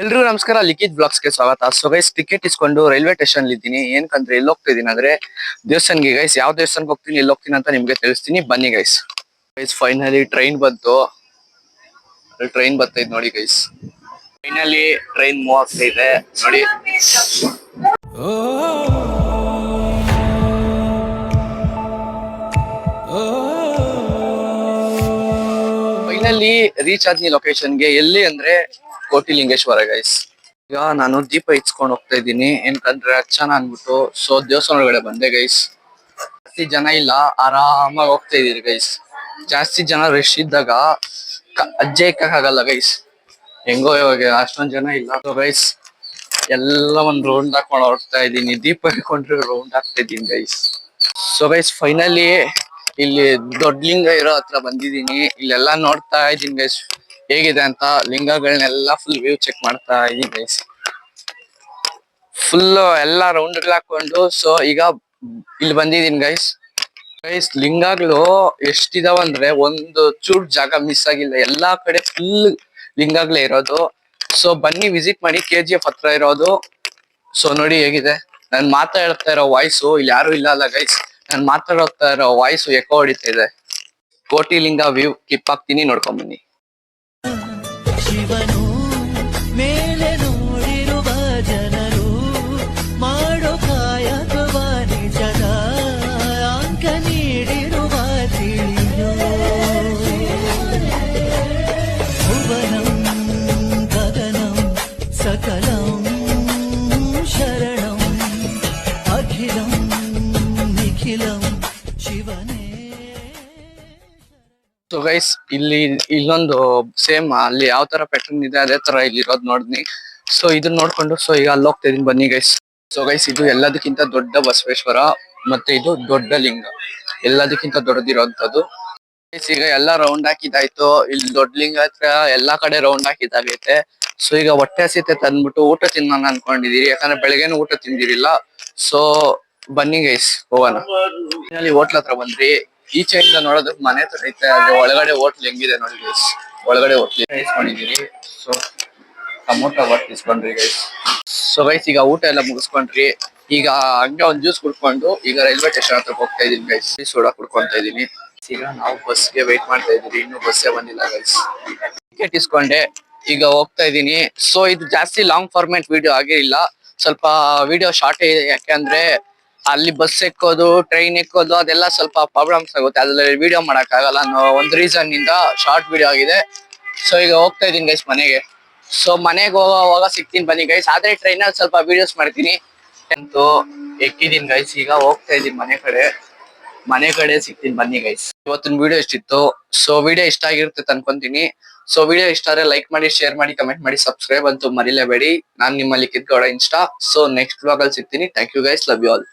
ಎಲ್ರಿಗೂ ನಮಸ್ಕಾರ. ಲಿಖಿತ್ ಬ್ಲಾಗ್ಸ್ ಗೆ ಸ್ವಾಗತ. ಸೊ ಗೈಸ್, ಟಿಕೆಟ್ ಇಸ್ಕೊಂಡು ರೈಲ್ವೆ ಸ್ಟೇಷನ್ ಇದ್ದೀನಿ. ಏನಕಂದ್ರೆ ಎಲ್ಲಿ ಹೋಗ್ತಾ ಇದೀನಿ ಅಂದ್ರೆ ದೇವಸ್ಥಾನ್ಗೆ ಗೈಸ್. ಯಾವ ದೇವಸ್ಥಾನಕ್ಕೆ ಹೋಗ್ತೀನಿ, ಎಲ್ಲಿ ಹೋಗ್ತೀನಿ ಅಂತ ನಿಮ್ಗೆ ತಿಳಿಸ್ತೀನಿ, ಬನ್ನಿ ಗೈಸ್. ಗೈಸ್ ಫೈನಲಿ ಟ್ರೈನ್ ಬಂತು. ಟ್ರೈನ್ ಬರ್ತಾ ಇದೆ ನೋಡಿ ಗೈಸ್. ಫೈನಲಿ ಟ್ರೈನ್ ಮೂವ್ ಆಗ್ತಾ ಇದೆ ನೋಡಿ. ಫೈನಲಿ ರೀಚ್ ಆದ್ನಿ ಲೊಕೇಶನ್ಗೆ. ಎಲ್ಲಿ ಅಂದ್ರೆ ಕೋಟಿಲಿಂಗೇಶ್ವರ ಗೈಸ್. ಈಗ ನಾನು ದೀಪ ಇಚ್ಕೊಂಡು ಹೋಗ್ತಾ ಇದ್ದೀನಿ. ಏನಕಂದ್ರೆ ಹಚ್ಚನ ಅನ್ಬಿಟ್ಟು. ಸೊ ದೇವಸ್ಥಾನ ಒಳಗಡೆ ಬಂದೆ ಗೈಸ್. ಜಾಸ್ತಿ ಜನ ಇಲ್ಲ, ಆರಾಮಾಗಿ ಹೋಗ್ತಾ ಇದೀರಿ ಗೈಸ್. ಜಾಸ್ತಿ ಜನ ರಶ್ ಇದ್ದಾಗ ಅಜ್ಜೆ ಇಕ್ಕಾಗಲ್ಲ ಗೈಸ್. ಹೆಂಗೋ ಇವಾಗ ಅಷ್ಟೊಂದ್ ಜನ ಇಲ್ಲ. ಸೊ ಗೈಸ್ ಎಲ್ಲ ಒಂದ್ ರೌಂಡ್ ಹಾಕೊಂಡು ಹೊರಡ್ತಾ ಇದ್ದೀನಿ. ದೀಪ ಇಟ್ಕೊಂಡ್ರೆ ರೌಂಡ್ ಹಾಕ್ತಾ ಇದ್ದೀನಿ ಗೈಸ್. ಸೊ ಗೈಸ್ ಫೈನಲಿ ಇಲ್ಲಿ ದೊಡ್ಡ ಲಿಂಗ ಇರೋ ಹತ್ರ ಬಂದಿದ್ದೀನಿ. ಇಲ್ಲೆಲ್ಲಾ ನೋಡ್ತಾ ಇದ್ದೀನಿ ಗೈಸ್ ಹೇಗಿದೆ ಅಂತ. ಲಿಂಗಗಳನ್ನೆಲ್ಲ ಫುಲ್ ವ್ಯೂ ಚೆಕ್ ಮಾಡ್ತಾ ಇದೀನಿ ಗೈಸ್. ಫುಲ್ ಎಲ್ಲಾ ರೌಂಡ್ ಹಾಕೊಂಡು ಸೊ ಈಗ ಇಲ್ಲಿ ಬಂದಿದ್ದೀನಿ ಗೈಸ್. ಗೈಸ್ ಲಿಂಗಗಳು ಎಷ್ಟಿದಾವ ಅಂದ್ರೆ ಒಂದು ಚೂರ್ ಜಾಗ ಮಿಸ್ ಆಗಿಲ್ಲ. ಎಲ್ಲಾ ಕಡೆ ಫುಲ್ ಲಿಂಗಗಳೇ ಇರೋದು. ಸೊ ಬನ್ನಿ ವಿಸಿಟ್ ಮಾಡಿ. KGF ಹತ್ರ ಇರೋದು. ಸೊ ನೋಡಿ ಹೇಗಿದೆ. ನಾನ್ ಮಾತಾಡ್ತಾ ಇರೋ ವಾಯ್ಸು ಇಲ್ಲಿ ಯಾರು ಇಲ್ಲ ಅಲ್ಲ ಗೈಸ್. ನಾನ್ ಮಾತಾಡ್ತಾ ಇರೋ ವಾಯ್ಸು ಎಕೋ ಹೊಡಿತಾ ಇದೆ. ಕೋಟಿಲಿಂಗ ವ್ಯೂ ಕ್ಲಿಪ್ ಹಾಕ್ತೀನಿ, ನೋಡ್ಕೊಂಡ್ ಬನ್ನಿ. ಶಿವನು ಮೇಲೆ ನೋಡಿರುವ ಜನರು ಮಾಡೋ ಕಾಯಕವ ನಿಜದ ಅಂಕ ನೀಡಿರುವ ತಿಳಿಯೋ ಭುವನಂ ಗಗನಂ ಸಕಲಂ ಶರಣಂ ಅಖಿಲಂ ನಿಖಿಲಂ ಶಿವನೇ. ಸೊ ಗೈಸ್ ಇಲ್ಲೊಂದು ಸೇಮ್ ಅಲ್ಲಿ ಯಾವ ತರ ಪ್ಯಾಟರ್ನ್ ಇದೆ ಅದೇ ತರ ಇಲ್ಲಿ ಇರೋದು ನೋಡಿದ್ನಿ. ಸೊ ಇದನ್ನ ನೋಡ್ಕೊಂಡು ಸೊ ಈಗ ಅಲ್ಲಿ ಹೋಗ್ತಾ ಇದೀನಿ, ಬನ್ನಿ ಗೈಸ್. ಸೊ ಗೈಸ್ ಇದು ಎಲ್ಲದಕ್ಕಿಂತ ದೊಡ್ಡ ಬಸವೇಶ್ವರ, ಮತ್ತೆ ಇದು ದೊಡ್ಡ ಲಿಂಗ, ಎಲ್ಲದಕ್ಕಿಂತ ದೊಡ್ಡದಿರೋಂಥದ್ದು. ಈಗ ಎಲ್ಲಾ ರೌಂಡ್ ಹಾಕಿದಾಯ್ತು. ಇಲ್ಲಿ ದೊಡ್ಡ ಲಿಂಗ ಹತ್ರ ಎಲ್ಲಾ ಕಡೆ ರೌಂಡ್ ಹಾಕಿದಾಗೈತೆ. ಸೊ ಈಗ ಹೊಟ್ಟೆ ಹಸಿತೆ ತಂದ್ಬಿಟ್ಟು ಊಟ ತಿನ್ನೋಣ ಅನ್ಕೊಂಡಿದೀರಿ. ಯಾಕಂದ್ರೆ ಬೆಳಗ್ಗೆನು ಊಟ ತಿಂದಿರಿಲ್ಲ. ಸೊ ಬನ್ನಿ ಗೈಸ್ ಹೋಗೋಣ. ಹೋಟ್ಲ್ ಹತ್ರ ಬಂದ್ರಿ. ಈಚೆಯಿಂದ ನೋಡೋದಕ್ಕೆ ಮನೆ ತರ ಐತೆ, ಅದ್ರ ಒಳಗಡೆ ಹೋಟ್ಲ್ ಹೆಂಗಿದೆ ನೋಡಿ ಗೈಸ್. ಒಳಗಡೆ ಹೋಟ್ಲ್ ಇಸ್ಕೊಂಡಿದೀರಿ. ಸೊ ಟೊಮೊಟೊ ಬಾತ್ ಇಸ್ಕೊಂಡ್ರಿ ಗೈಸ್. ಸೊ ಗೈಸ್ ಈಗ ಊಟ ಎಲ್ಲ ಮುಗಿಸ್ಕೊಂಡ್ರಿ. ಈಗ ಹಂಗೆ ಒಂದ್ ಜ್ಯೂಸ್ ಕುಡ್ಕೊಂಡು ಈಗ ರೈಲ್ವೆ ಸ್ಟೇಷನ್ ಹತ್ರ ಹೋಗ್ತಾ ಇದೀನಿ ಗೈಸ್. ಸೋಡಾ ಕುಡ್ಕೊಂತ ಇದೀನಿ. ಈಗ ನಾವು ಬಸ್ಗೆ ವೇಟ್ ಮಾಡ್ತಾ ಇದೀವಿ. ಇನ್ನು ಬಸ್ಸೇ ಬಂದಿಲ್ಲ ಗೈಸ್. ಟಿಕೆಟ್ ಇಸ್ಕೊಂಡೆ, ಈಗ ಹೋಗ್ತಾ ಇದೀನಿ. ಸೊ ಇದು ಜಾಸ್ತಿ ಲಾಂಗ್ ಫಾರ್ಮೆಟ್ ವಿಡಿಯೋ ಆಗಿಲ್ಲ, ಸ್ವಲ್ಪ ವಿಡಿಯೋ ಶಾರ್ಟ್ ಇದೆ. ಯಾಕೆಂದ್ರೆ ಅಲ್ಲಿ ಬಸ್ ಎಕ್ಕೋದು, ಟ್ರೈನ್ ಎಕ್ಕೋದು ಅದೆಲ್ಲ ಸ್ವಲ್ಪ ಪ್ರಾಬ್ಲಮ್ಸ್ ಆಗುತ್ತೆ. ಅದ್ರಲ್ಲಿ ವಿಡಿಯೋ ಮಾಡಕ್ ಆಗಲ್ಲ ಅನ್ನೋ ಒಂದು ರೀಸನ್ ಇಂದ ಶಾರ್ಟ್ ವಿಡಿಯೋ ಆಗಿದೆ. ಸೊ ಈಗ ಹೋಗ್ತಾ ಇದೀನಿ ಗೈಸ್ ಮನೆಗೆ. ಸೊ ಮನೆಗೆ ಹೋಗೋವಾಗ ಸಿಗ್ತೀನಿ ಬನ್ನಿ ಗೈಸ್. ಆದ್ರೆ ಟ್ರೈನಲ್ಲಿ ಸ್ವಲ್ಪ ವಿಡಿಯೋಸ್ ಮಾಡ್ತೀನಿ ಅಂತೂ ಎಕ್ಕಿದೀನಿ ಗೈಸ್. ಈಗ ಹೋಗ್ತಾ ಇದೀನಿ ಮನೆ ಕಡೆ ಸಿಗ್ತೀನಿ ಬನ್ನಿ ಗೈಸ್. ಇವತ್ತಿನ ವಿಡಿಯೋ ಇಷ್ಟಿತ್ತು. ಸೊ ವಿಡಿಯೋ ಇಷ್ಟ ಆಗಿರುತ್ತೆ ಅನ್ಕೊಂತೀನಿ. ಸೊ ವಿಡಿಯೋ ಇಷ್ಟ ಆದ್ರೆ ಲೈಕ್ ಮಾಡಿ, ಶೇರ್ ಮಾಡಿ, ಕಮೆಂಟ್ ಮಾಡಿ, ಸಬ್ಸ್ಕ್ರೈಬ್ ಅಂತೂ ಮರಿಲೇಬೇಡಿ. ನಾನ್ ನಿಮ್ಮ Likhith Gowda Insta. So next vlog ಅಲ್ಲಿ ಸಿಗ್ತೀನಿ. Thank you guys, love you all.